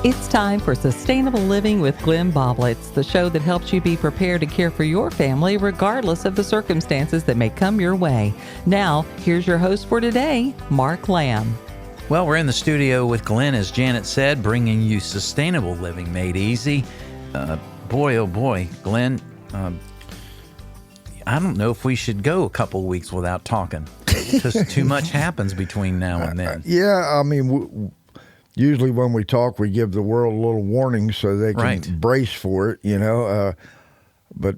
It's time for Sustainable Living with Glenn Boblitz, the show that helps you be prepared to care for your family regardless of the circumstances that may come your way. Now, here's your host for today, Mark Lamb. Well, we're in the studio with Glenn, as Janet said, bringing you Sustainable Living Made Easy. Boy, oh boy, Glenn, I don't know if we should go a couple weeks without talking, because too much happens between now and then. Yeah, I mean, usually when we talk, we give the world a little warning so they can brace for it, you know. But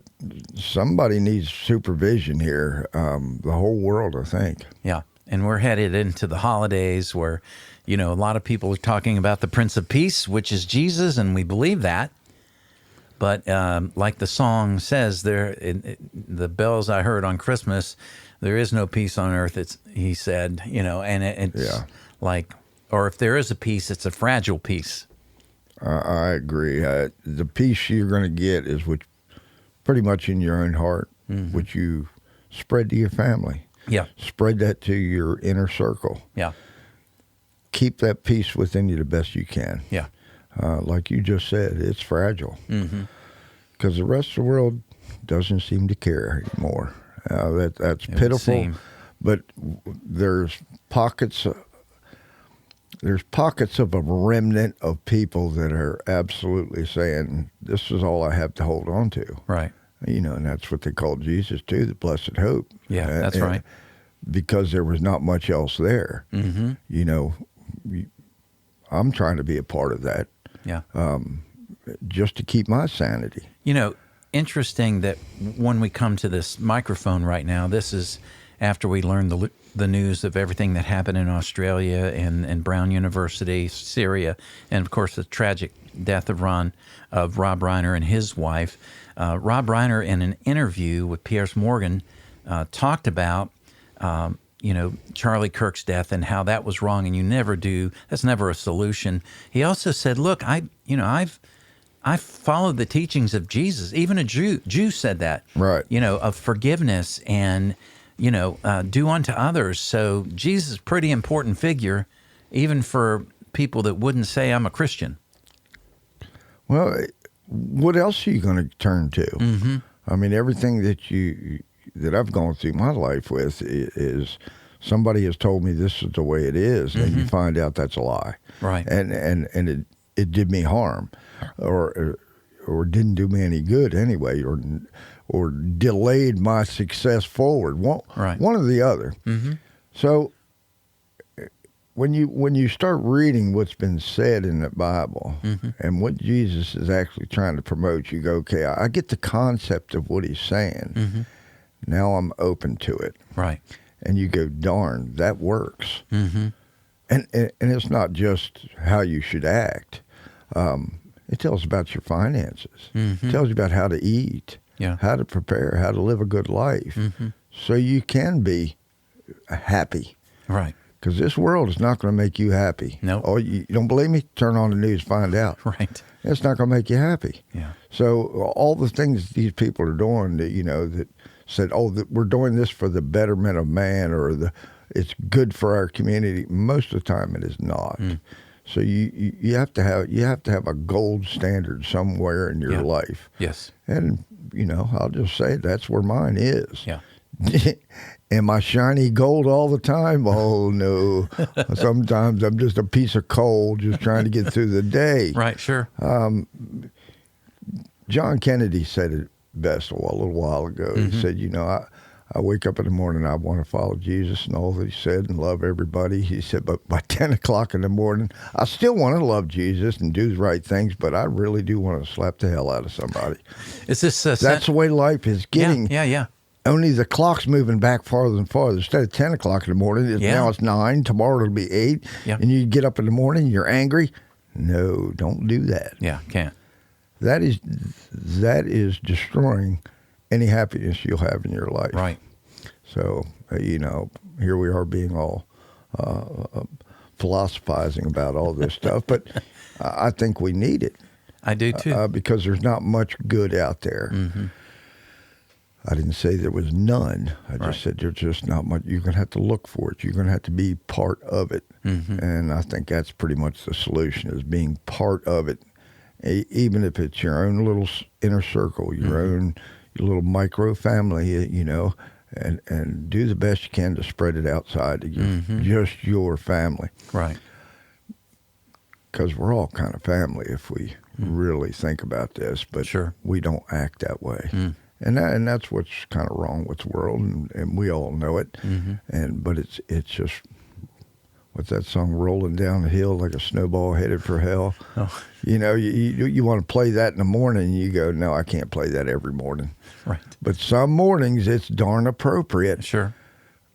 somebody needs supervision here, the whole world, I think. Yeah, and we're headed into the holidays where, you know, a lot of people are talking about the Prince of Peace, which is Jesus, and we believe that. But like the song says, the bells I heard on Christmas, there is no peace on earth, he said, you know, and it's like... Or if there is a peace, it's a fragile peace. I agree. The peace you're going to get is pretty much in your own heart, which you spread to your family. Yeah. Spread that to your inner circle. Yeah. Keep that peace within you the best you can. Yeah. Like you just said, it's fragile. Because the rest of the world doesn't seem to care anymore. That's pitiful. But there's pockets of a remnant of people that are absolutely saying, this is all I have to hold on to. Right. You know, and that's what they call Jesus too, the blessed hope. Yeah, that's right. Because there was not much else there. You know, I'm trying to be a part of that. Yeah. Just to keep my sanity. You know, interesting that when we come to this microphone right now, this is after we learned the news of everything that happened in Australia and Brown University, Syria, and of course the tragic death of Rob Reiner and his wife. Rob Reiner, in an interview with Piers Morgan, talked about you know, Charlie Kirk's death and how that was wrong, and you never do. That's never a solution. He also said, "Look, I've followed the teachings of Jesus. Even a Jew said that, right? You know, of forgiveness and." You know, do unto others. So Jesus is a pretty important figure, even for people that wouldn't say, I'm a Christian. Well, what else are you going to turn to? I mean, everything that I've gone through my life with is somebody has told me this is the way it is, and you find out that's a lie. Right. And it did me harm, or didn't do me any good anyway, or delayed my success forward. One or the other. So when you start reading what's been said in the Bible and what Jesus is actually trying to promote, you go, okay, I get the concept of what he's saying. Now I'm open to it. Right. And you go, darn, that works. And it's not just how you should act. It tells about your finances. It tells you about how to eat. Yeah. How to prepare, how to live a good life, so you can be happy. Right. Because this world is not going to make you happy. No. Nope. Oh, you don't believe me? Turn on the news, find out. Right. It's not going to make you happy. Yeah. So all the things these people are doing that, you know, that said, that we're doing this for the betterment of man, or it's good for our community. Most of the time, it is not. So you have to have a gold standard somewhere in your life. Yes. And you know, I'll just say that's where mine is. Yeah. Am I shiny gold all the time? Oh no. Sometimes I'm just a piece of coal just trying to get through the day. Right. Sure. John Kennedy said it best a little while ago. He said, you know, I wake up in the morning, I want to follow Jesus and all that he said and love everybody. He said, but by 10 o'clock in the morning, I still want to love Jesus and do the right things, but I really do want to slap the hell out of somebody. Is this That's the way life is getting. Yeah. Only the clock's moving back farther and farther. Instead of 10 o'clock in the morning, now it's 9. Tomorrow it'll be 8. Yeah. And you get up in the morning, you're angry. No, don't do that. Yeah, can't. That is destroying any happiness you'll have in your life. Right. So, you know, here we are being all philosophizing about all this stuff, but I think we need it. I do too. Because there's not much good out there. I didn't say there was none. I just said there's just not much. You're going to have to look for it. You're going to have to be part of it. And I think that's pretty much the solution, is being part of it. Even if it's your own little inner circle, your little micro family, you know, and do the best you can to spread it outside to just your family. Right. Because we're all kind of family if we really think about this, but we don't act that way. And that's what's kind of wrong with the world, and we all know it. But it's just, what's that song, rolling down the hill like a snowball headed for hell? Oh. You know, you want to play that in the morning, and you go, no, I can't play that every morning. Right. But some mornings it's darn appropriate. Sure.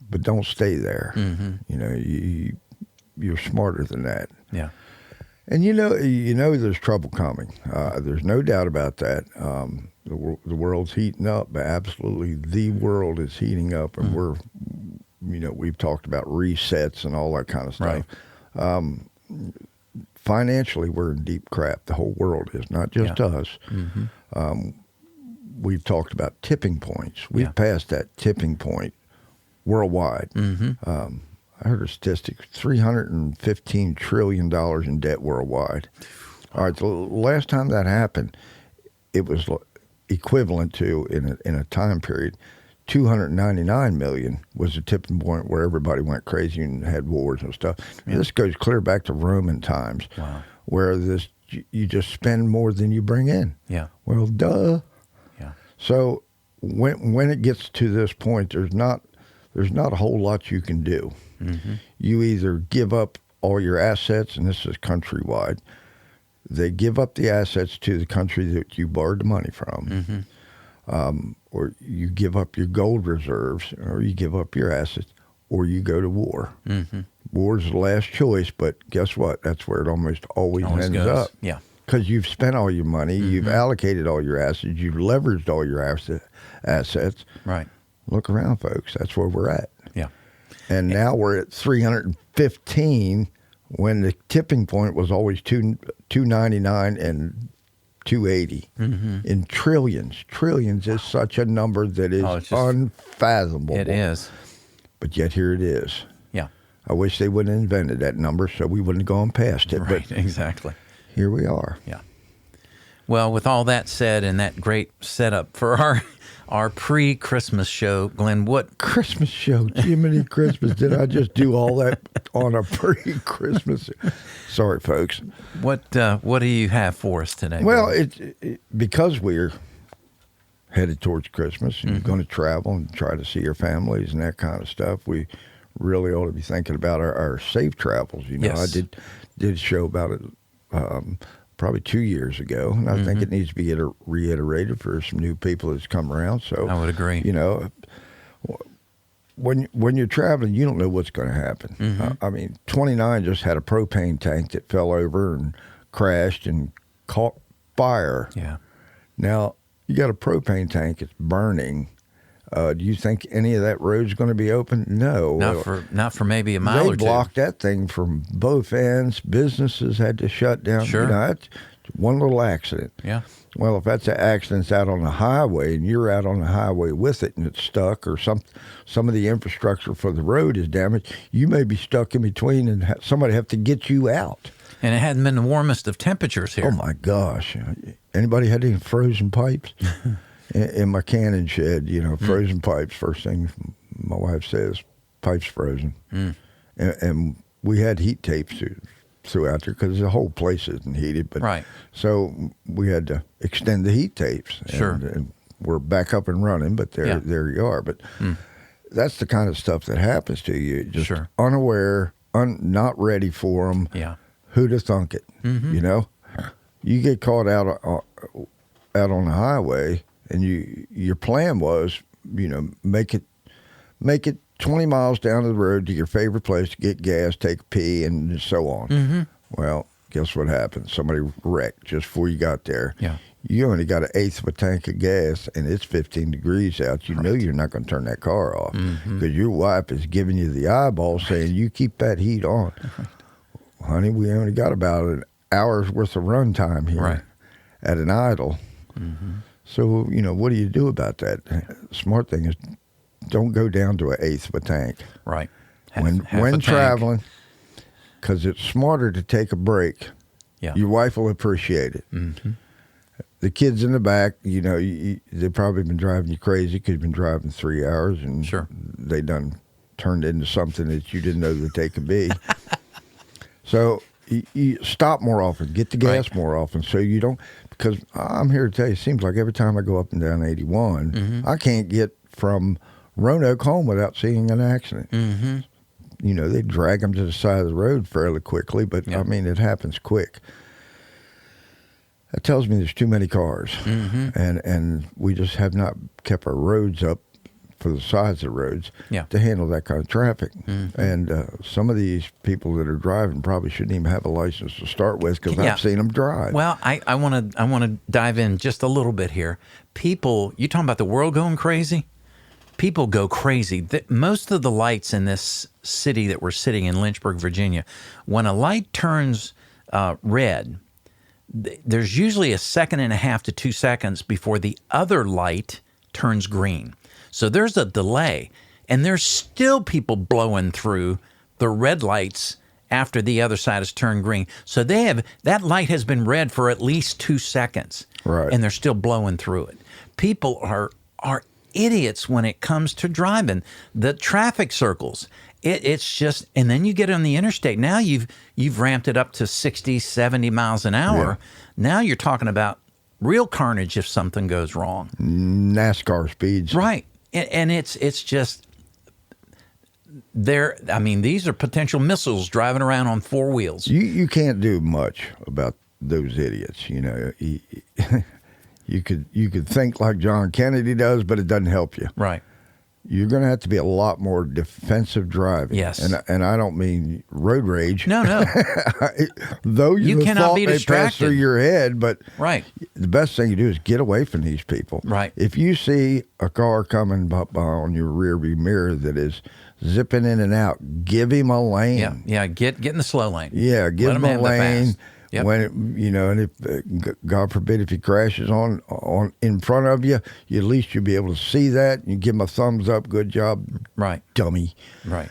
But don't stay there. You know, you're smarter than that. Yeah. And you know there's trouble coming. There's no doubt about that. The world's heating up. Absolutely, the world is heating up, and we've talked about resets and all that kind of stuff. Right. Financially, we're in deep crap. The whole world is, not just us. We've talked about tipping points. We've passed that tipping point worldwide. I heard a statistic, $315 trillion in debt worldwide. All right, the last time that happened, it was equivalent to, in a time period, 299 million was the tipping point where everybody went crazy and had wars and stuff. Yeah. This goes clear back to Roman times, where you just spend more than you bring in. Yeah. Well, duh. Yeah. So when it gets to this point, there's not a whole lot you can do. You either give up all your assets, and this is countrywide. They give up the assets to the country that you borrowed the money from, or you give up your gold reserves, or you give up your assets, or you go to war. War's the last choice, but guess what? That's where it almost always ends up. Yeah. Because you've spent all your money, you've allocated all your assets, you've leveraged all your assets. Right. Look around, folks. That's where we're at. Yeah. And now we're at 315, when the tipping point was always 299 and 280 in trillions. Trillions is such a number that is unfathomable. It is. But yet here it is. Yeah. I wish they wouldn't have invented that number so we wouldn't have gone past it. Right, but exactly. Here we are. Yeah. Well, with all that said and that great setup for our pre-Christmas show, Glenn, what Christmas show? Jiminy Christmas! Did I just do all that on a pre-Christmas? Sorry, folks. What do you have for us today? Well, because we're headed towards Christmas and going to travel and try to see our families and that kind of stuff, we really ought to be thinking about our safe travels. You know, yes. I did a show about it probably 2 years ago, and I think it needs to be reiterated for some new people that's come around. So I would agree. You know, when you're traveling, you don't know what's going to happen. I mean, 29 just had a propane tank that fell over and crashed and caught fire. Yeah. Now, you got a propane tank, it's burning. Do you think any of that road's going to be open? No. Not for maybe a mile or two. They blocked that thing from both ends. Businesses had to shut down. Sure. You know, that's one little accident. Yeah. Well, if that's an accident's out on the highway and you're out on the highway with it and it's stuck, or some of the infrastructure for the road is damaged, you may be stuck in between and somebody have to get you out. And it hadn't been the warmest of temperatures here. Oh, my gosh. Anybody had any frozen pipes? In my canning shed, you know, frozen pipes. First thing my wife says, pipes frozen. And we had heat tapes throughout there because the whole place isn't heated. But right. So we had to extend the heat tapes. Sure. And we're back up and running, but there you are. But that's the kind of stuff that happens to you. Just unaware, not ready for them. Yeah. Who'd have thunk it? You know? You get caught out on the highway, and your plan was, you know, make it 20 miles down the road to your favorite place to get gas, take a pee, and so on. Well, guess what happened? Somebody wrecked just before you got there. Yeah. You only got 1/8 of a tank of gas, and it's 15 degrees out. You know you're not going to turn that car off because your wife is giving you the eyeball saying, you keep that heat on. Honey, we only got about an hour's worth of run time here at an idle. So, what do you do about that? Smart thing is don't go down to an eighth of a tank. Right. When traveling, because it's smarter to take a break. Yeah. Your wife will appreciate it. Mm-hmm. The kids in the back, they've probably been driving you crazy because you've been driving 3 hours and Sure. they done turned into something that you didn't know that they could be. So you stop more often, get the gas more often, so you don't. Because I'm here to tell you, it seems like every time I go up and down 81, I can't get from Roanoke home without seeing an accident. Mm-hmm. They drag them to the side of the road fairly quickly, but I mean, it happens quick. That tells me there's too many cars, and we just have not kept our roads up for the size of the roads to handle that kind of traffic. And some of these people that are driving probably shouldn't even have a license to start with because I've seen them drive. Well, I want to dive in just a little bit here. People, you talking about the world going crazy? People go crazy. Most of the lights in this city that we're sitting in, Lynchburg, Virginia, when a light turns red, there's usually a second and a half to 2 seconds before the other light turns green. So there's a delay, and there's still people blowing through the red lights after the other side has turned green. So that light has been red for at least 2 seconds, right? And they're still blowing through it. People are idiots when it comes to driving. The traffic circles, it's just, and then you get on the interstate. Now you've ramped it up to 60, 70 miles an hour. Yeah. Now you're talking about real carnage if something goes wrong. NASCAR speeds. Right. And it's just, these are potential missiles driving around on four wheels. You can't do much about those idiots, You could think like John Kennedy does, but it doesn't help you. Right. You're going to have to be a lot more defensive driving. Yes. And I don't mean road rage. No. Though you cannot be they distracted. pass through your head, but right. The best thing you do is get away from these people. Right. If you see a car coming up on your rearview mirror that is zipping in and out, give him a lane. Yeah. Get in the slow lane. Yeah, give him a lane. Yep. When and if God forbid if he crashes on in front of you, at least you'll be able to see that. You give him a thumbs up. Good job, right, dummy. Right.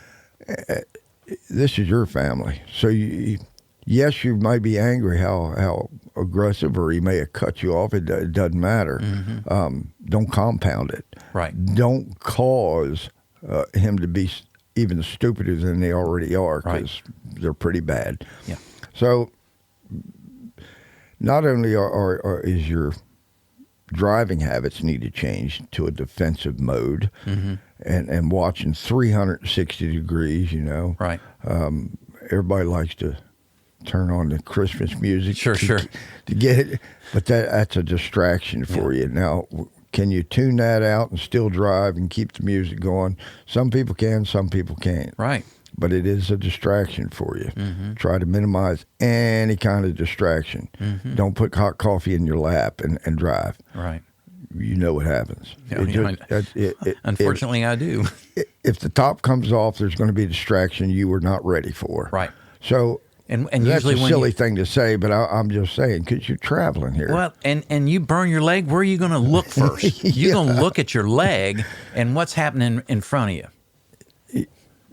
This is your family, so yes, you might be angry how aggressive, or he may have cut you off. It doesn't matter. Don't compound it. Right. Don't cause him to be even stupider than they already are, because they're pretty bad. Yeah. So. Not only is your driving habits need to change to a defensive mode, and watching 360 degrees, Right. Everybody likes to turn on the Christmas music. Sure. To get it, but that's a distraction for you. Now, can you tune that out and still drive and keep the music going? Some people can, some people can't. Right. But it is a distraction for you. Try to minimize any kind of distraction. Don't put hot coffee in your lap and drive. Right. You know what happens. Unfortunately, I do. If the top comes off, there's going to be a distraction you were not ready for. Right. So and that's usually a silly thing to say, but I'm just saying because you're traveling here. Well, and you burn your leg, where are you going to look first? You're going to look at your leg and what's happening in front of you.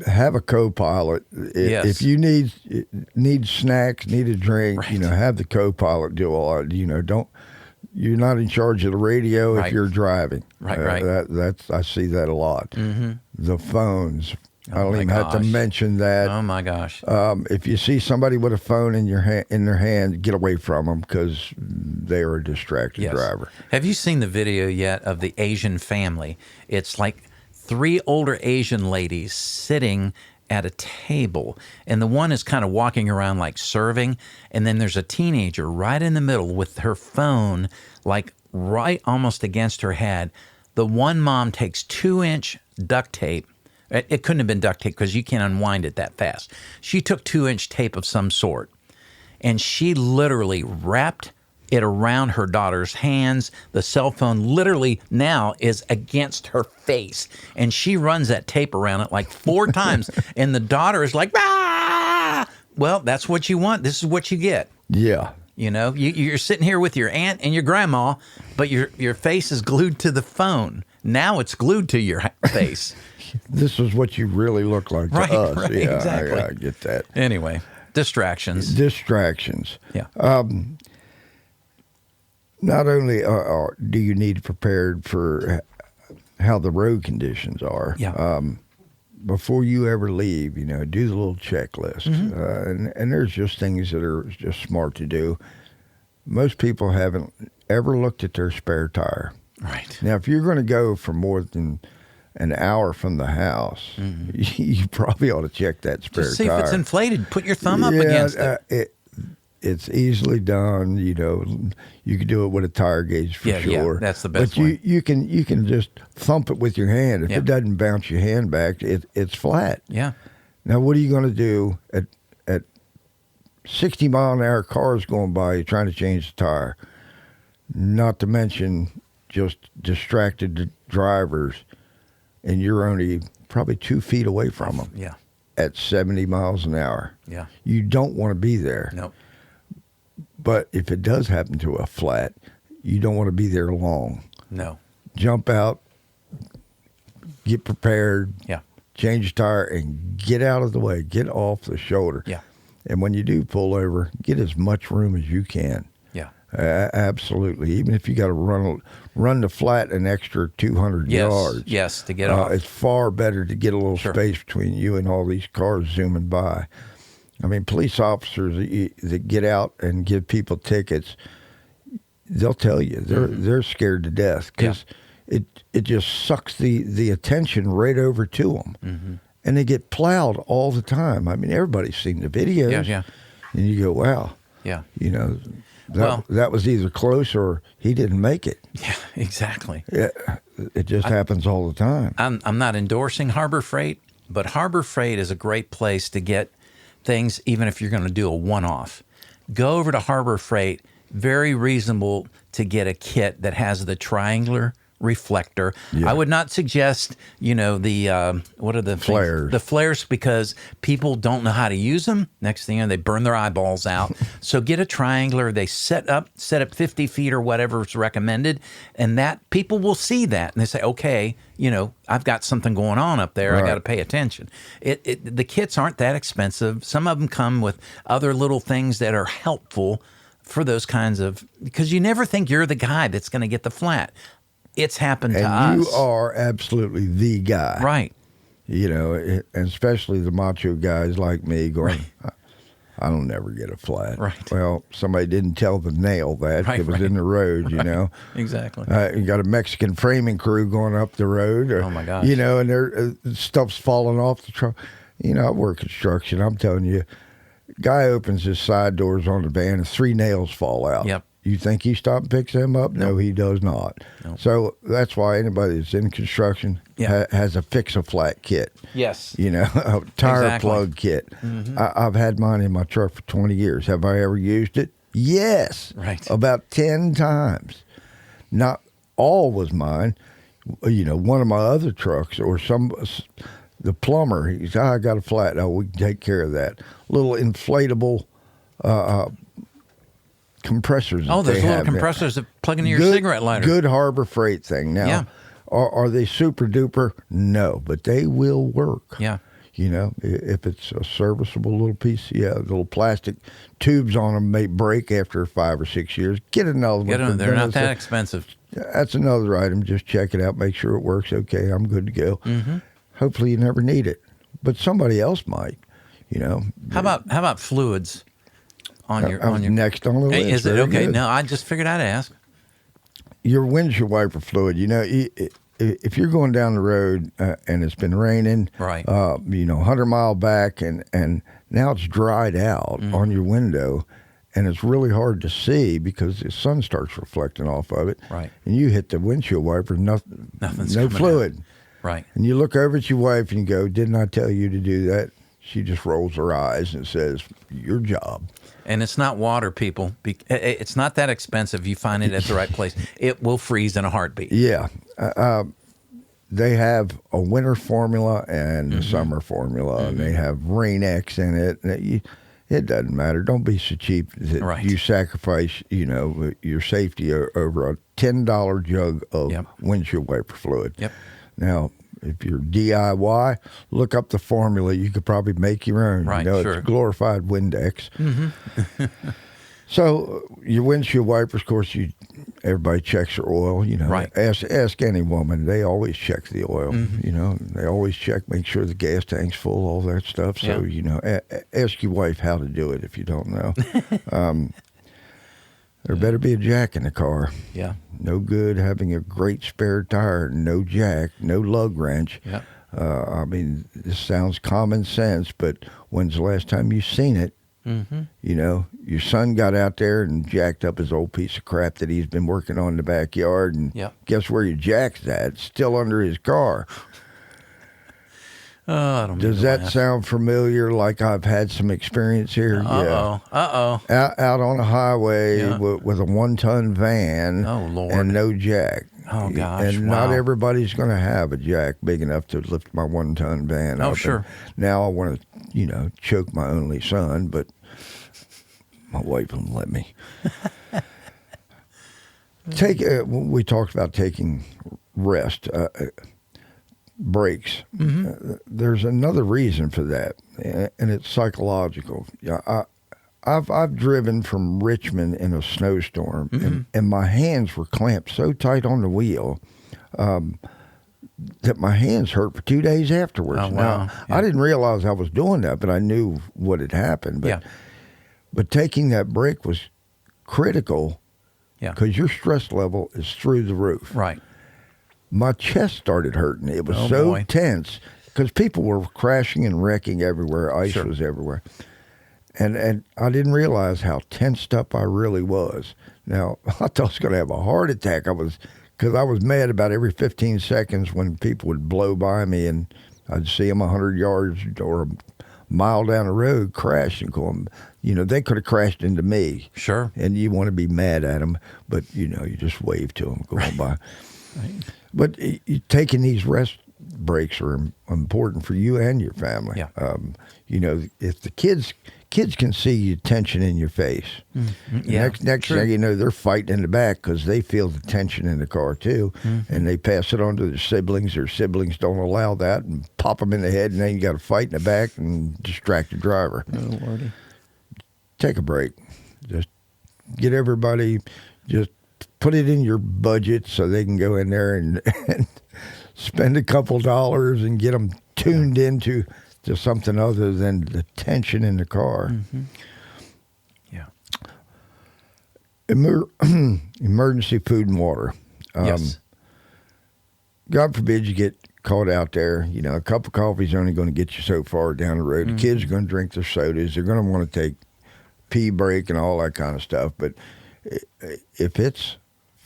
Have a co-pilot. Yes. If you need snacks, need a drink, right. Have the co-pilot do all. Don't. You're not in charge of the radio if you're driving. Right. I see that a lot. The phones. I don't even have to mention that. Oh my gosh. If you see somebody with a phone in their hand, get away from them because they are a distracted driver. Have you seen the video yet of the Asian family? It's like 3 older Asian ladies sitting at a table, and the one is kind of walking around like serving, and then there's a teenager right in the middle with her phone like right almost against her head. The one mom takes 2-inch duct tape. It couldn't have been duct tape because you can't unwind it that fast. She took 2-inch tape of some sort, and she literally wrapped it around her daughter's hands. The cell phone literally now is against her face, and she runs that tape around it like 4 times, and the daughter is like, ah! Well, that's what you want. This is what you get. Yeah. You know, you're sitting here with your aunt and your grandma, but your face is glued to the phone. Now it's glued to your face. This is what you really look like to us. Right, yeah, exactly. I get that. Anyway, distractions. Yeah. Not only do you need to prepare for how the road conditions are, before you ever leave, you know, do the little checklist. And there's just things that are just smart to do. Most people haven't ever looked at their spare tire. Right. Now, if you're going to go for more than an hour from the house, you probably ought to check that spare tire. Just see if it's inflated. Put your thumb up against it. It's easily done. You know, you can do it with a tire gauge for sure. Yeah, that's the best But you can just thump it with your hand. If it doesn't bounce your hand back, it's flat. Yeah. Now, what are you going to do at 60 mile an hour cars going by? You're trying to change the tire. Not to mention just distracted drivers, and you're only probably 2 feet away from them. Yeah. At 70 miles an hour. Yeah. You don't want to be there. Nope. But if it does happen to a flat, you don't want to be there long. No. Jump out, get prepared, change the tire, and get out of the way. Get off the shoulder. Yeah. And when you do pull over, get as much room as you can. Yeah. Absolutely. Even if you got to run the flat an extra 200 yards. Yes, to get off. It's far better to get a little space between you and all these cars zooming by. I mean, police officers that get out and give people tickets, they'll tell you they're scared to death because it just sucks the attention right over to them, and they get plowed all the time. I mean, everybody's seen the videos, and you go, "Wow, you know, that was either close or he didn't make it." Yeah, exactly. It just happens all the time. I'm not endorsing Harbor Freight, but Harbor Freight is a great place to get things, even if you're going to do a one-off. Go over to Harbor Freight. Very reasonable to get a kit that has the triangular reflector. I would not suggest, you know, the what are the flares? The flares, because people don't know how to use them. Next thing you know, they burn their eyeballs out. So get a triangular. They set up 50 feet or whatever is recommended, and that people will see that and they say, okay, you know, I've got something going on up there. I got to pay attention. The kits aren't that expensive. Some of them come with other little things that are helpful for those kinds of, because you never think you're the guy that's going to get the flat. It's happened to us. And you are absolutely the guy. Right. You know, and especially the macho guys like me going, I don't never get a flat. Right. Well, somebody didn't tell the nail that. It was in the road, you know. Exactly. You got a Mexican framing crew going up the road. Or, oh, my gosh. You know, and their stuff's falling off the truck. You know, I work construction. I'm telling you, guy opens his side doors on the van and 3 nails fall out. Yep. You think he stopped and picks them up? No, he does not. Nope. So that's why anybody that's in construction has a fix-a-flat kit. Yes. You know, a tire plug kit. I've had mine in my truck for 20 years. Have I ever used it? Yes. Right. About 10 times. Not all was mine. You know, one of my other trucks or the plumber, he said, I got a flat. Oh, we can take care of that. Little inflatable compressors. Oh, there's little compressors that plug into your cigarette lighter. Good Harbor Freight thing. Now, are they super duper? No, but they will work. Yeah. You know, if it's a serviceable little piece, the little plastic tubes on them may break after 5 or 6 years. Get another one. They're not that expensive. That's another item. Just check it out. Make sure it works okay. I'm good to go. Hopefully you never need it, but somebody else might, you know. How about fluids on your next on the list? Is it okay? Good. No, I just figured I'd ask. Your windshield wiper fluid, you know, if you're going down the road and it's been raining, right? You know, 100-mile back and now it's dried out on your window, and it's really hard to see because the sun starts reflecting off of it. Right. And you hit the windshield wiper, Nothing's no fluid. Out. Right. And you look over at your wife and you go, didn't I tell you to do that? She just rolls her eyes and says, your job. And it's not water, people. It's not that expensive. You find it at the right place. It will freeze in a heartbeat. Yeah. They have a winter formula and a summer formula, and they have Rain-X in it. It doesn't matter. Don't be so cheap that Right. you sacrifice, your safety over a $10 jug of windshield wiper fluid. Yep. Now, if you're DIY, look up the formula. You could probably make your own. Right, It's glorified Windex. Mm-hmm. So your windshield wipers, of course, everybody checks their oil. Right. Ask any woman; they always check the oil. Mm-hmm. They always check, make sure the gas tank's full, all that stuff. So ask your wife how to do it if you don't know. There better be a jack in the car. Yeah. No good having a great spare tire, no jack, no lug wrench. Yeah. I mean, this sounds common sense, but when's the last time you seen it? Mm-hmm. Your son got out there and jacked up his old piece of crap that he's been working on in the backyard, and guess where your jack's at? It's still under his car. I don't Does that sound familiar? Like I've had some experience here? Uh-oh. Out on a highway with a 1-ton van and no jack. Oh, gosh. And not everybody's going to have a jack big enough to lift my 1-ton van up. Oh, sure. And now I want to, choke my only son, but my wife won't let me. We talked about taking rest, breaks. Mm-hmm. There's another reason for that, and it's psychological. I've driven from Richmond in a snowstorm, and my hands were clamped so tight on the wheel that my hands hurt for 2 days afterwards. Oh, wow. Now, I didn't realize I was doing that, but I knew what had happened. But taking that break was critical because your stress level is through the roof. Right. My chest started hurting. It was tense because people were crashing and wrecking everywhere. Ice was everywhere. And I didn't realize how tensed up I really was. Now, I thought I was going to have a heart attack. Because I was mad about every 15 seconds when people would blow by me and I'd see them 100 yards or a mile down the road crash and go, they could have crashed into me. Sure. And you want to be mad at them, but, you just wave to them going by. Right. But taking these rest breaks are important for you and your family. Yeah. If the kids can see you tension in your face. Mm-hmm. Yeah. Next thing you know, they're fighting in the back because they feel the tension in the car too, and they pass it on to their siblings. Their siblings don't allow that and pop them in the head, and then you got to fight in the back and distract the driver. Oh, Lordy. Take a break. Just get everybody. Just put it in your budget so they can go in there and spend a couple dollars and get them tuned into to something other than the tension in the car. Mm-hmm. Yeah. Emergency food and water. Yes. God forbid you get caught out there. A cup of coffee is only going to get you so far down the road. The kids are going to drink their sodas. They're going to want to take pee break and all that kind of stuff. But if it's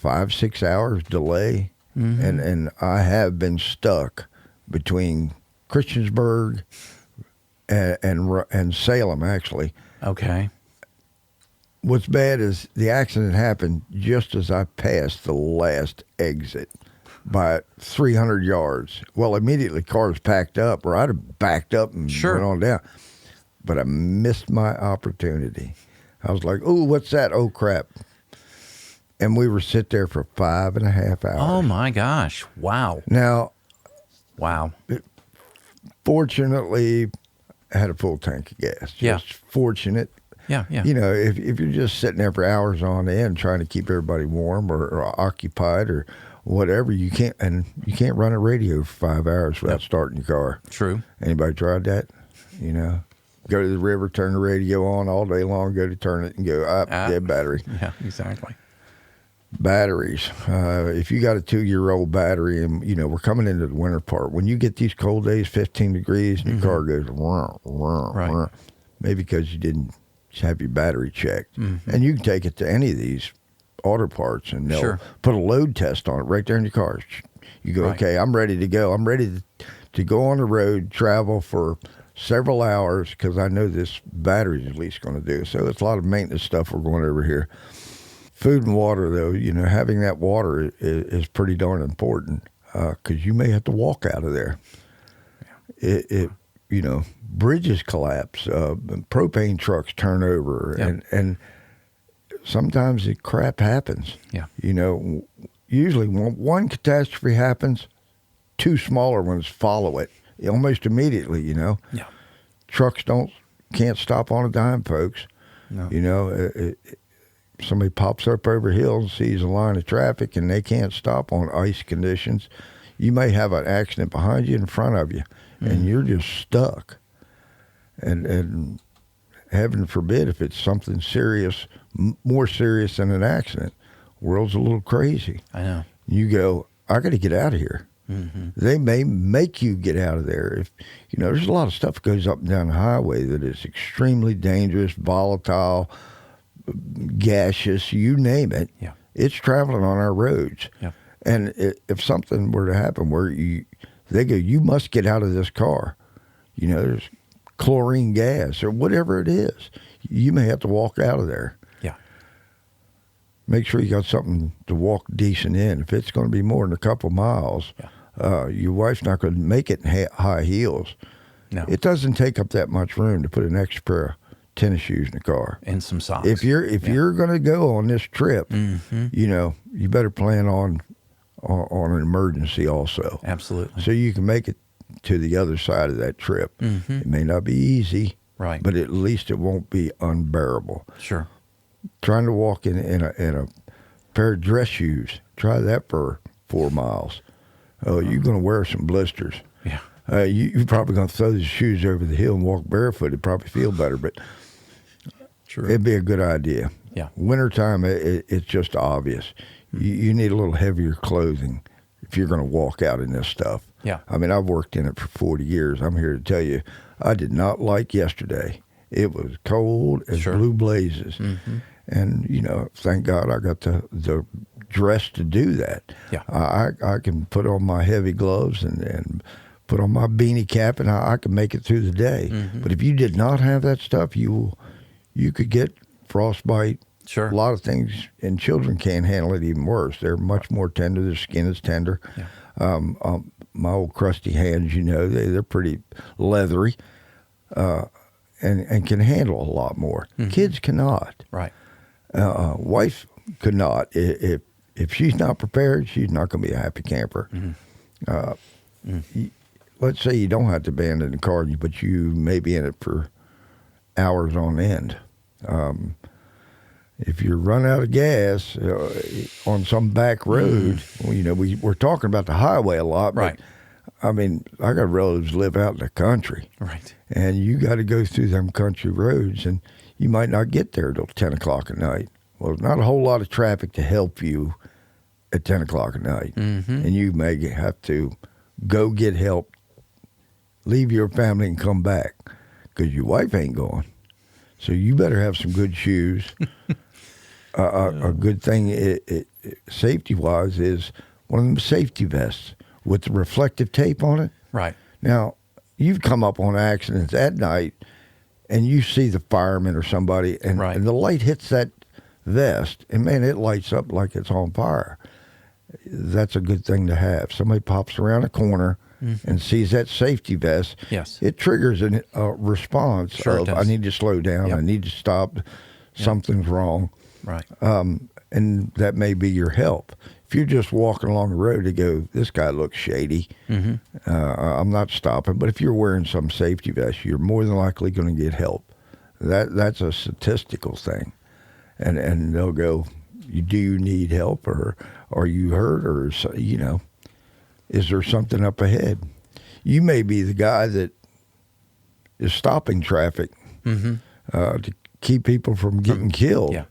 5-6 hours delay, and I have been stuck between Christiansburg and Salem, actually. Okay. What's bad is the accident happened just as I passed the last exit by 300 yards. Well, immediately cars packed up, or I'd have backed up and went on down. But I missed my opportunity. I was like, "Oh, what's that? Oh, crap." And we were sit there for 5.5 hours. Oh, my gosh. Wow. Now. Wow. Fortunately, I had a full tank of gas. Just fortunate. Yeah. If you're just sitting there for hours on end trying to keep everybody warm or occupied or whatever, you can't run a radio for 5 hours without starting your car. True. Anybody tried that? Go to the river, turn the radio on all day long, go to turn it and go, dead battery. Yeah, exactly. Batteries. If you got a 2-year-old battery, and we're coming into the winter part, when you get these cold days, 15 degrees, and your car goes, right. Maybe because you didn't have your battery checked. And you can take it to any of these auto parts, and they'll put a load test on it right there in your car. You go, okay, I'm ready to go. I'm ready to go on the road, travel for several hours, because I know this battery is at least going to do. So it's a lot of maintenance stuff we're going over here. Food and water, though, having that water is pretty darn important because you may have to walk out of there. bridges collapse, propane trucks turn over, and sometimes the crap happens. Yeah. Usually when one catastrophe happens, two smaller ones follow it almost immediately. Yeah. Trucks can't stop on a dime, folks. No. Somebody pops up over a hill and sees a line of traffic and they can't stop on ice conditions. You may have an accident behind you, in front of you, and you're just stuck. And heaven forbid if it's something serious, more serious than an accident. World's a little crazy. I know. You go, I got to get out of here. Mm-hmm. They may make you get out of there. If there's a lot of stuff that goes up and down the highway that is extremely dangerous, volatile, gaseous, you name it. Yeah. It's traveling on our roads. Yeah. And if something were to happen where they go, you must get out of this car. There's chlorine gas or whatever it is. You may have to walk out of there. Yeah. Make sure you got something to walk decent in. If it's going to be more than a couple miles, your wife's not going to make it in high heels. No. It doesn't take up that much room to put an extra pair of tennis shoes in the car. And some socks. If you're going to go on this trip, you better plan on an emergency also. Absolutely. So you can make it to the other side of that trip. It may not be easy, right? But at least it won't be unbearable. Sure. Trying to walk in a pair of dress shoes, try that for 4 miles. Oh, you're going to wear some blisters. Yeah. You're probably going to throw the shoes over the hill and walk barefoot. It'd probably feel better, but True. It'd be a good idea. Yeah. Wintertime, it's just obvious. You need a little heavier clothing if you're going to walk out in this stuff. Yeah. I mean, I've worked in it for 40 years. I'm here to tell you, I did not like yesterday. It was cold as blue blazes. Mm-hmm. And, thank God I got the dress to do that. Yeah. I can put on my heavy gloves and put on my beanie cap, and I can make it through the day. Mm-hmm. But if you did not have that stuff, you could get frostbite. Sure. A lot of things, and children can't handle it even worse. They're much more tender. Their skin is tender. Yeah. My old crusty hands, they're pretty leathery and can handle a lot more. Mm-hmm. Kids cannot. Right. Wife could not. If she's not prepared, she's not going to be a happy camper. Mm-hmm. Let's say you don't have to abandon the car, but you may be in it for hours on end. If you run out of gas on some back road, we're talking about the highway a lot, right? But, I mean, I got relatives live out in the country, right? And you got to go through them country roads, and you might not get there till 10 o'clock at night. Well, not a whole lot of traffic to help you at 10 o'clock at night, and you may have to go get help, leave your family, and come back because your wife ain't going. So you better have some good shoes. A good thing, safety-wise, is one of them safety vests with the reflective tape on it. Right. Now, you've come up on accidents at night, and you see the fireman or somebody, and the light hits that vest, and, man, it lights up like it's on fire. That's a good thing to have. Somebody pops around a corner and sees that safety vest. Yes. It triggers a response of, I need to slow down, I need to stop, something's wrong. Right. And that may be your help. If you're just walking along the road, to go, this guy looks shady. I'm not stopping. But if you're wearing some safety vest, you're more than likely going to get help. That's a statistical thing. And they'll go, do you need help, or are you hurt, or is there something up ahead? You may be the guy that is stopping traffic to keep people from getting killed. Yeah.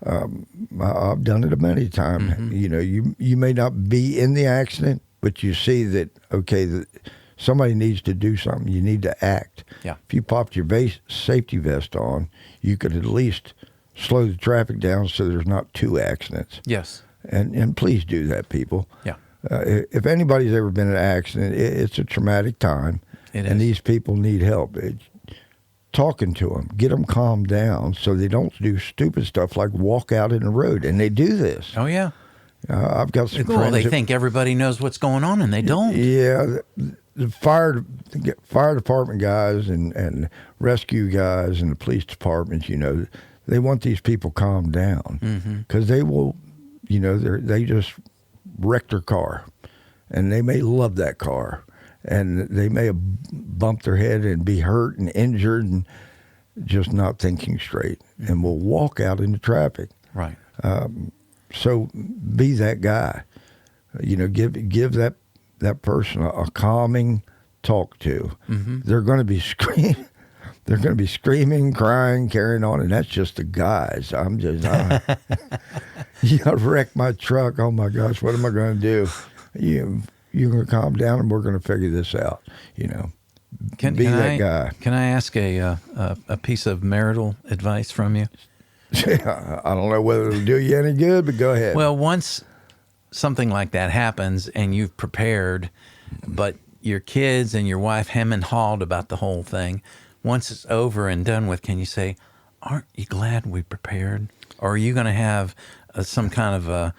I've done it many times. You may not be in the accident, but you see that, okay, that somebody needs to do something. You need to act. Yeah. If you popped your safety vest on, you could at least slow the traffic down so there's not 2 accidents. Yes. And please do that, people. Yeah. If anybody's ever been in an accident, it's a traumatic time. And these people need help. Talking to them, get them calmed down so they don't do stupid stuff like walk out in the road. And they do this. Oh, yeah. I've got some Well, friends they think everybody knows what's going on, and they don't. Yeah. the fire department guys and rescue guys and the police departments, they want these people calmed down because they will, they just wreck their car, and they may love that car, and they may have bumped their head and be hurt and injured and just not thinking straight, and will walk out into traffic. Right. So be that guy. Give that person a calming talk to. They're going to be screaming. They're going to be screaming, crying, carrying on, and that's just the guys. I'm just, you wrecked my truck. Oh my gosh, what am I going to do? You're going to calm down, and we're going to figure this out. Be that guy. Can I ask a piece of marital advice from you? I don't know whether it'll do you any good, but go ahead. Well, once something like that happens and you've prepared, but your kids and your wife hem and hawed about the whole thing, once it's over and done with, can you say, aren't you glad we prepared? Or are you going to have some kind of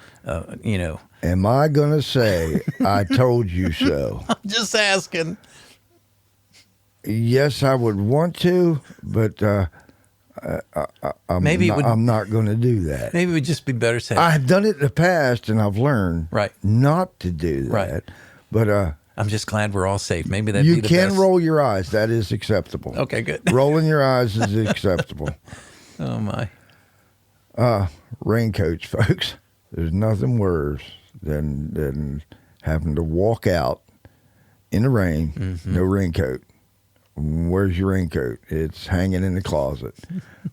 Am I going to say, I told you so? I'm just asking. Yes, I would want to, but I'm not going to do that. Maybe it would just be better said. I've done it in the past, and I've learned not to do that. Right. But I'm just glad we're all safe. Maybe that'd you be the can best. roll your eyes. That is acceptable. Okay, good. Rolling your eyes is acceptable. Oh my. Raincoats, folks. There's nothing worse than having to walk out in the rain, no raincoat. Where's your raincoat? It's hanging in the closet.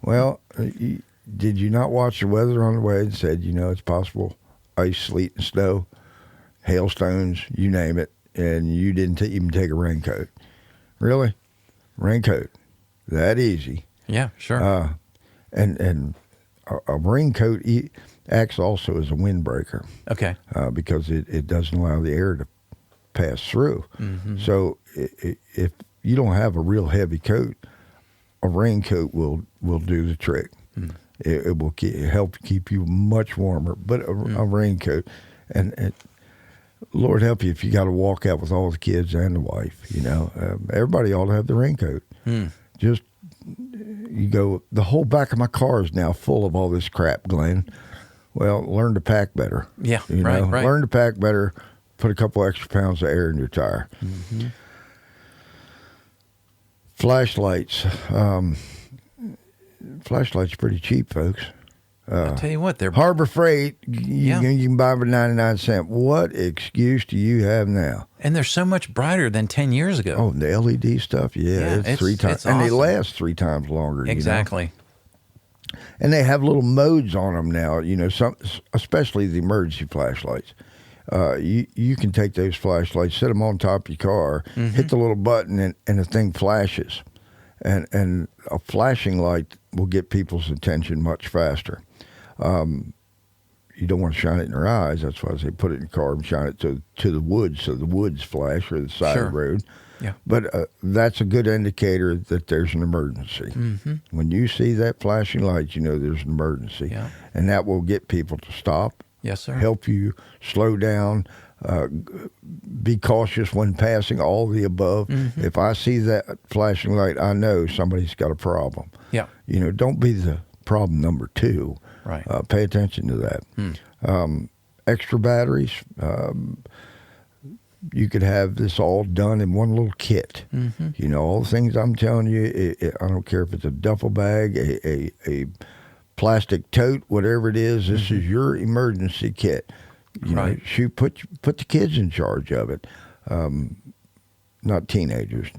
Well, did you not watch the weather on the way and said, it's possible ice, sleet, and snow, hailstones, you name it, and you didn't even take a raincoat? Really? Raincoat. That easy. Yeah, sure. And a raincoat acts also as a windbreaker. Okay. Because it doesn't allow the air to pass through. So if you don't have a real heavy coat, a raincoat will do the trick. It will help keep you much warmer. But a raincoat, and Lord help you if you got to walk out with all the kids and the wife. Everybody ought to have the raincoat. Just you go. The whole back of my car is now full of all this crap, Glenn. Well, learn to pack better. Yeah, right. Learn to pack better. Put a couple extra pounds of air in your tire. Flashlights. Flashlights are pretty cheap, folks. I tell you what, they're Harbor Freight. You can buy for 99 cents. What excuse do you have now? And they're so much brighter than 10 years ago. Oh, the LED stuff. Yeah, it's 3 times, it's and awesome. they last 3 times longer. Exactly. And they have little modes on them now. Some, especially the emergency flashlights. You can take those flashlights, set them on top of your car, hit the little button, and the thing flashes. And a flashing light will get people's attention much faster. You don't want to shine it in their eyes. That's why I say put it in the car and shine it to the woods, so the woods flash, or the side of the road. Yeah. But that's a good indicator that there's an emergency. When you see that flashing light, there's an emergency. Yeah. And that will get people to stop. Yes, sir. Help you slow down. Be cautious when passing, all the above. If I see that flashing light, I know somebody's got a problem. Yeah. Don't be the problem number 2. Right. Pay attention to that. Extra batteries. You could have this all done in one little kit. All the things I'm telling you, I don't care if it's a duffel bag, a plastic tote, whatever it is, this is your emergency kit. Put the kids in charge of it, not teenagers.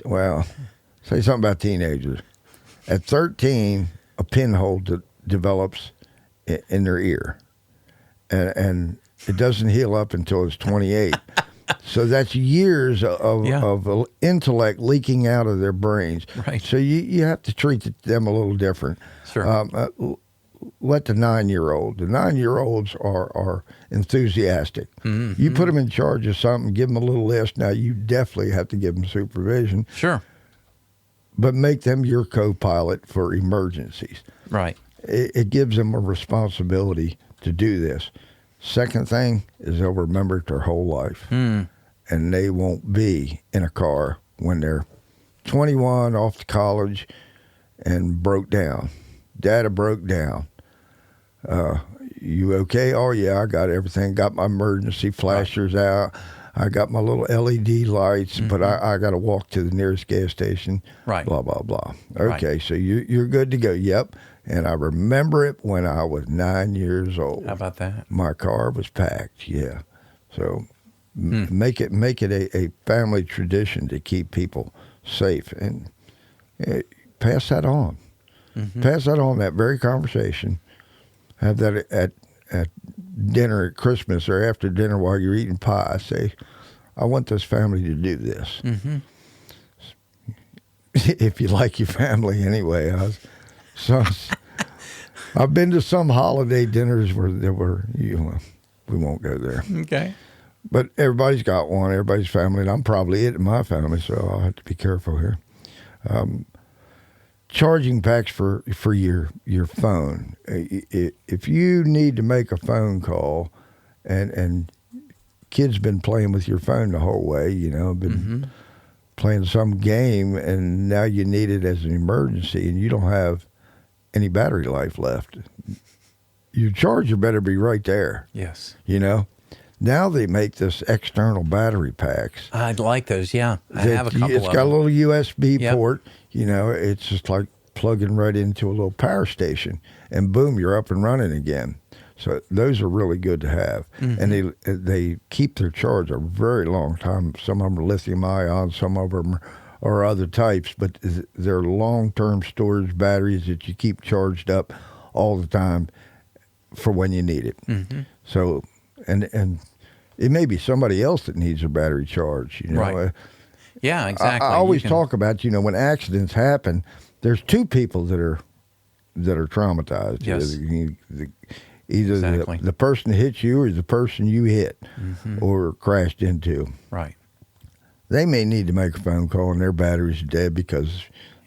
Well, say something about teenagers. At 13, a pinhole develops in their ear, and it doesn't heal up until it's 28. So that's years of intellect leaking out of their brains. Right. So you have to treat them a little different. Sure. Let the 9-year-old. The 9-year-olds are enthusiastic. You put them in charge of something, give them a little list. Now, you definitely have to give them supervision. Sure. But make them your co-pilot for emergencies. Right. It gives them a responsibility to do this. Second thing is they'll remember it their whole life. and they won't be in a car when they're 21, off to college, and broke down. Data broke down. You okay? Oh, yeah, I got everything. Got my emergency flashers out. I got my little LED lights, but I got to walk to the nearest gas station. Right. Blah, blah, blah. Okay, so you're good to go. Yep. And I remember it when I was 9 years old. How about that? My car was packed, yeah. So make it a family tradition to keep people safe and pass that on. Pass that on, that very conversation. Have that at dinner at Christmas or after dinner while you're eating pie. Say, I want this family to do this. If you like your family anyway. I've been to some holiday dinners where there were, we won't go there. Okay. But everybody's got one, everybody's family, and I'm probably it in my family, so I'll have to be careful here. Charging packs for your phone. If you need to make a phone call, and kids been playing with your phone the whole way, been playing some game, and now you need it as an emergency, and you don't have any battery life left. Your charger better be right there. Yes. Now they make this external battery packs. I'd like those, yeah. I have a couple of them. It's got a little USB port. It's just like plugging right into a little power station, and boom, you're up and running again. So those are really good to have, and they keep their charge a very long time. Some of them are lithium ion, some of them are other types, but they're long-term storage batteries that you keep charged up all the time for when you need it. So, and it may be somebody else that needs a battery charge. Right. Yeah, exactly. I always talk about, when accidents happen, there's two people that are traumatized. Yes. Either the person that hit you or the person you hit or crashed into. Right. They may need to make a phone call and their battery's dead because,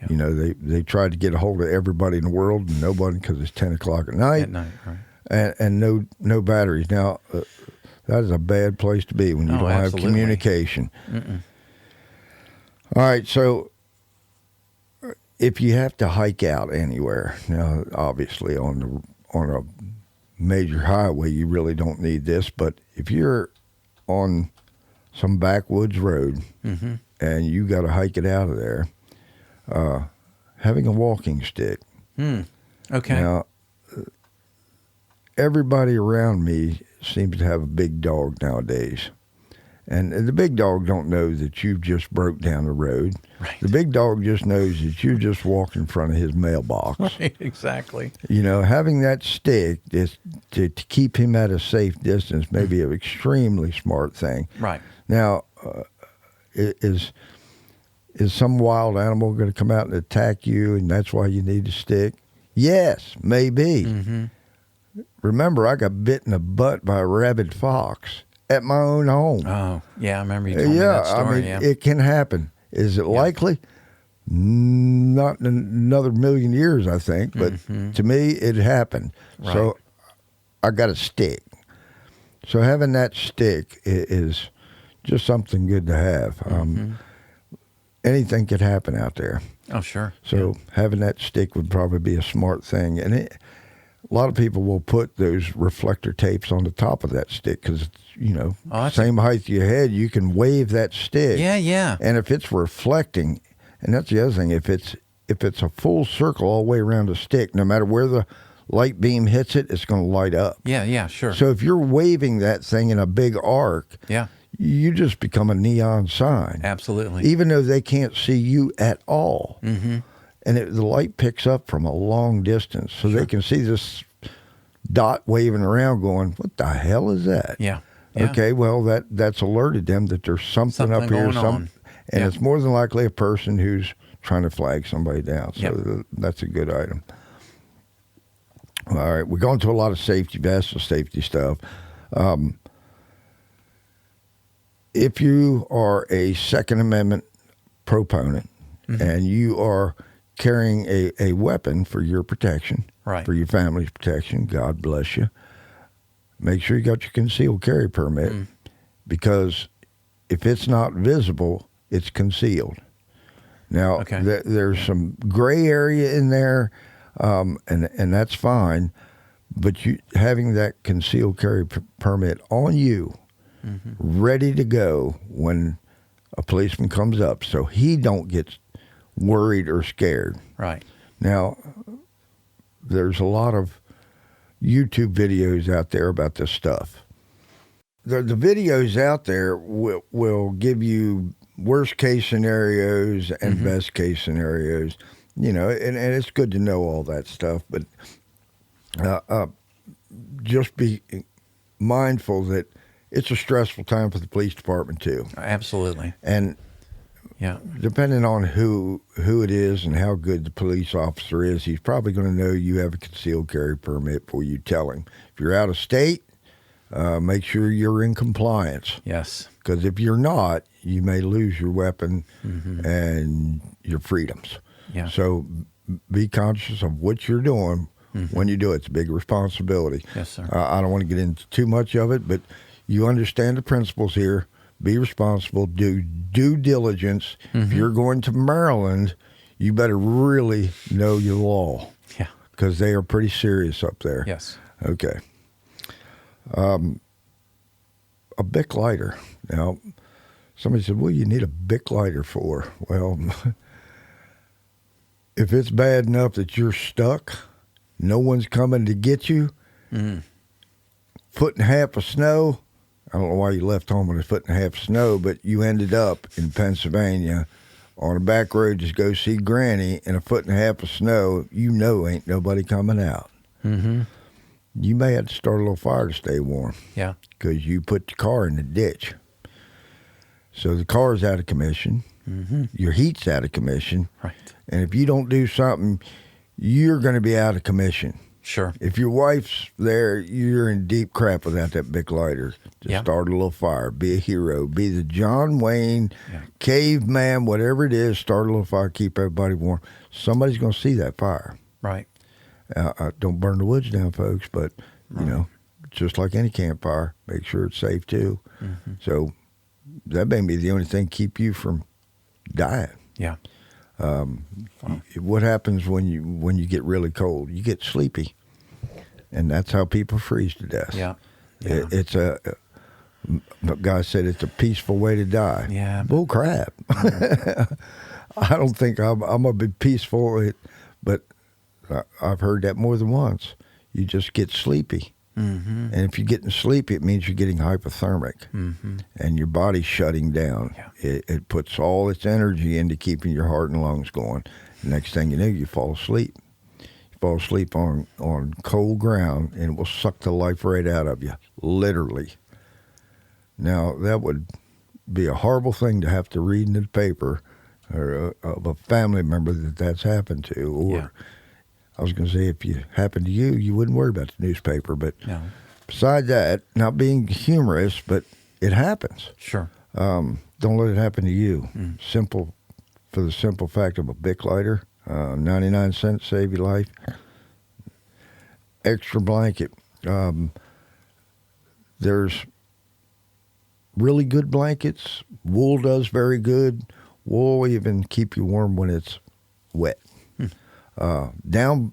they tried to get a hold of everybody in the world and nobody because it's 10 o'clock at night. Right. And no batteries. Now, that is a bad place to be when you don't have communication. All right, so if you have to hike out anywhere, now obviously on a major highway, you really don't need this, but if you're on some backwoods road and you got to hike it out of there, having a walking stick. Okay. Now, everybody around me seems to have a big dog nowadays. And the big dog don't know that you just broke down the road. Right. The big dog just knows that you just walked in front of his mailbox. Right, exactly. Having that stick is to keep him at a safe distance may be an extremely smart thing. Right. Now, is some wild animal going to come out and attack you, and that's why you need a stick? Yes, maybe. Remember, I got bit in the butt by a rabid fox at my own home. Oh, yeah, I remember you told me that story. It can happen. Is it likely? Not in another million years, I think, but to me, it happened. Right. So I got a stick. So having that stick is just something good to have. Anything could happen out there. Oh, sure. So having that stick would probably be a smart thing. And a lot of people will put those reflector tapes on the top of that stick because it's, same height your head. You can wave that stick. Yeah. And if it's reflecting, and that's the other thing, if it's a full circle all the way around the stick, no matter where the light beam hits it, it's going to light up. Yeah, sure. So if you're waving that thing in a big arc, you just become a neon sign. Absolutely. Even though they can't see you at all. And the light picks up from a long distance, so they can see this dot waving around going, what the hell is that? Yeah. Okay, well, that's alerted them that there's something up here. And it's more than likely a person who's trying to flag somebody down. So that's a good item. All right, we're going to a lot of safety vests and safety stuff. If you are a Second Amendment proponent and you are carrying a weapon for your protection, for your family's protection, God bless you, make sure you got your concealed carry permit because if it's not visible, it's concealed. Now, there's some gray area in there, and that's fine. But having that concealed carry permit on you, ready to go when a policeman comes up, so he don't get worried or scared. Right. Now, there's a lot of YouTube videos out there about this stuff. The videos out there will give you worst case scenarios and best case scenarios, and it's good to know all that stuff, but just be mindful that it's a stressful time for the police department too. Absolutely. And depending on who it is and how good the police officer is, he's probably going to know you have a concealed carry permit before you tell him. If you're out of state, make sure you're in compliance. Yes. Because if you're not, you may lose your weapon and your freedoms. Yeah. So be conscious of what you're doing when you do it. It's a big responsibility. Yes, sir. I don't want to get into too much of it, but you understand the principles here. Be responsible. Do due diligence. If you're going to Maryland, you better really know your law. Yeah. Because they are pretty serious up there. Yes. Okay. A Bic lighter. Now, somebody said, "Well, you need a Bic lighter for?" Well, if it's bad enough that you're stuck, no one's coming to get you, foot and a half of snow. I don't know why you left home with a foot and a half of snow, but you ended up in Pennsylvania on a back road to go see Granny in a foot and a half of snow. Ain't nobody coming out. You may have to start a little fire to stay warm. Yeah. Because you put the car in the ditch. So the car's out of commission. Your heat's out of commission. Right. And if you don't do something, you're going to be out of commission. Sure. If your wife's there, you're in deep crap without that big lighter to start a little fire. Be a hero. Be the John Wayne, caveman, whatever it is, start a little fire, keep everybody warm. Somebody's going to see that fire. Right. Don't burn the woods down, folks, but, just like any campfire, make sure it's safe, too. So that may be the only thing keep you from dying. Yeah. What happens when you get really cold? You get sleepy, and that's how people freeze to death. Yeah. It's a guy said it's a peaceful way to die. Yeah. Bull crap. I don't think I'm gonna be peaceful, but I've heard that more than once. You just get sleepy. And if you're getting sleepy, it means you're getting hypothermic, and your body's shutting down. Yeah. It puts all its energy into keeping your heart and lungs going. The next thing you know, you fall asleep. You fall asleep on cold ground, and it will suck the life right out of you, literally. Now, that would be a horrible thing to have to read in the paper or of a family member that's happened to, or I was going to say, if it happened to you, you wouldn't worry about the newspaper. But beside that, not being humorous, but it happens. Sure. Don't let it happen to you. For the simple fact of a Bic lighter, 99 cents, save your life. Extra blanket. There's really good blankets. Wool does very good. Wool even keep you warm when it's wet. Down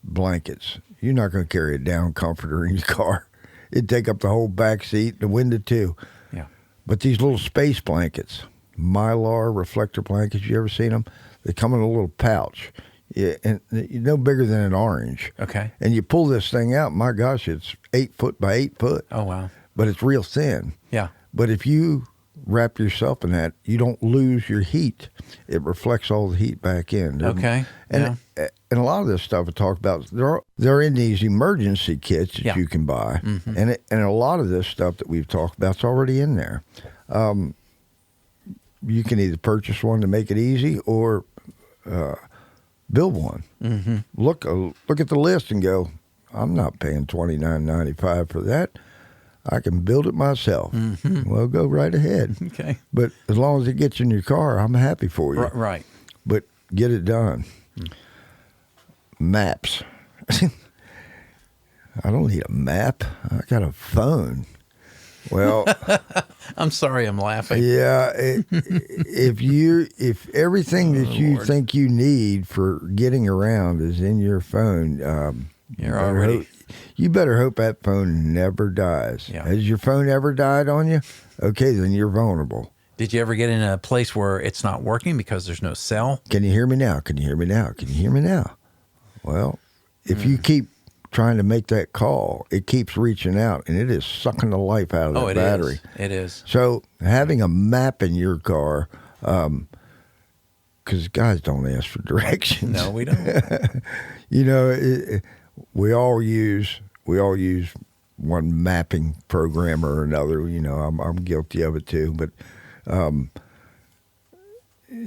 blankets. You're not going to carry a down comforter in your car. It'd take up the whole back seat, the window too. Yeah. But these little space blankets, Mylar reflector blankets, you ever seen them? They come in a little pouch. Yeah, and no bigger than an orange. Okay. And you pull this thing out, my gosh, it's 8 foot by 8 foot. Oh, wow. But it's real thin. Yeah. But if you wrap yourself in that, you don't lose your heat. It reflects all the heat back in. Okay. And a lot of this stuff I talk about, they're in these emergency kits that you can buy. And a lot of this stuff that we've talked about is already in there. You can either purchase one to make it easy or build one. Look at the list and go, I'm not paying $29.95 for that. I can build it myself. Well, go right ahead. Okay. But as long as it gets in your car, I'm happy for you. Right. But get it done. Maps. I don't need a map. I got a phone. Well, I'm sorry, I'm laughing. yeah. If everything that you Lord. think you need for getting around is in your phone, you better hope that phone never dies. Yeah. Has your phone ever died on you? Okay, then you're vulnerable. Did you ever get in a place where it's not working because there's no cell? Can you hear me now? Can you hear me now? Can you hear me now? Well, if you keep trying to make that call, it keeps reaching out, and it is sucking the life out of the battery. It is. So having a map in your car, because guys don't ask for directions. No, we don't. You know, we all use one mapping program or another. You know, I'm guilty of it too. But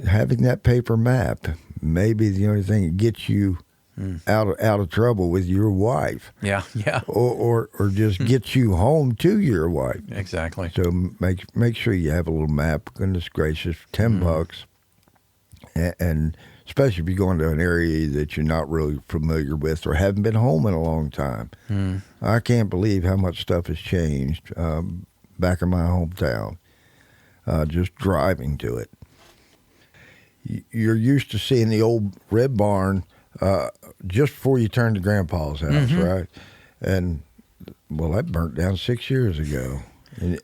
having that paper map may be the only thing that gets you out of trouble with your wife. Yeah. Or just gets you home to your wife. Exactly. So make sure you have a little map. Goodness gracious, $10, and especially if you go into an area that you're not really familiar with or haven't been home in a long time. I can't believe how much stuff has changed back in my hometown. Just driving to it, you're used to seeing the old red barn just before you turn to Grandpa's house, right? And well, that burnt down 6 years ago.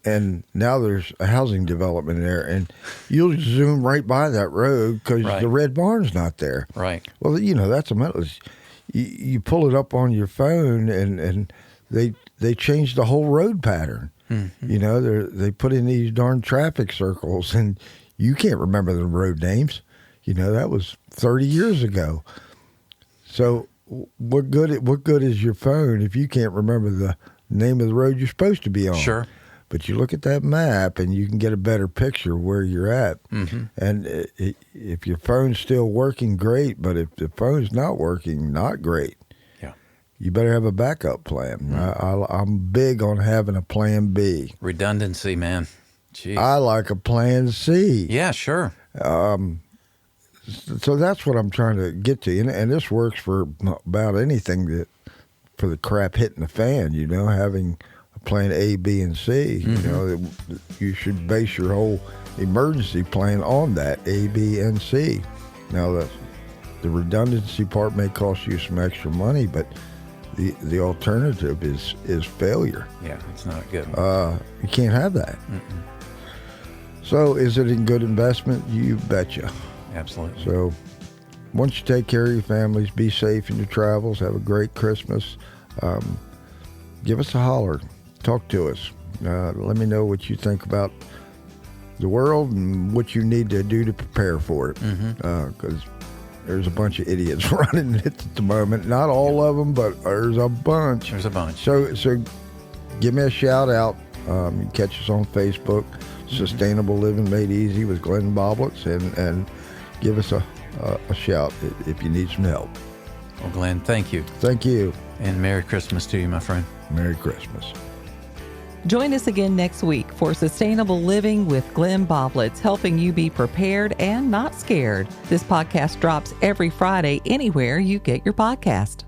And now there's a housing development there, and you'll zoom right by that road because the red barn's not there. Right. Well, you know, that's a metal. You pull it up on your phone, and they changed the whole road pattern. You know, they put in these darn traffic circles, and you can't remember the road names. You know, that was 30 years ago. So what good is your phone if you can't remember the name of the road you're supposed to be on? Sure. But you look at that map and you can get a better picture of where you're at. And if your phone's still working, great. But if the phone's not working, not great. Yeah. You better have a backup plan. I'm big on having a plan B. Redundancy, man. Jeez. I like a plan C. Yeah, sure. So that's what I'm trying to get to. And this works for about anything for the crap hitting the fan, you know, having plan A, B, and C. You know, you should base your whole emergency plan on that A, B, and C. Now, the redundancy part may cost you some extra money, but the alternative is failure. Yeah, it's not good. You can't have that. So, is it a good investment? You betcha. Absolutely. So, once you take care of your families, be safe in your travels, have a great Christmas. Give us a holler. Talk to us. Let me know what you think about the world and what you need to do to prepare for it. Because there's a bunch of idiots running it at the moment. Not all of them, but there's a bunch. So give me a shout out. You can catch us on Facebook, Sustainable Living Made Easy with Glenn Boblitz, and give us a shout if you need some help. Well, Glenn, thank you. Thank you. And Merry Christmas to you, my friend. Merry Christmas. Join us again next week for Sustainable Living with Glenn Boblitz, helping you be prepared and not scared. This podcast drops every Friday anywhere you get your podcast.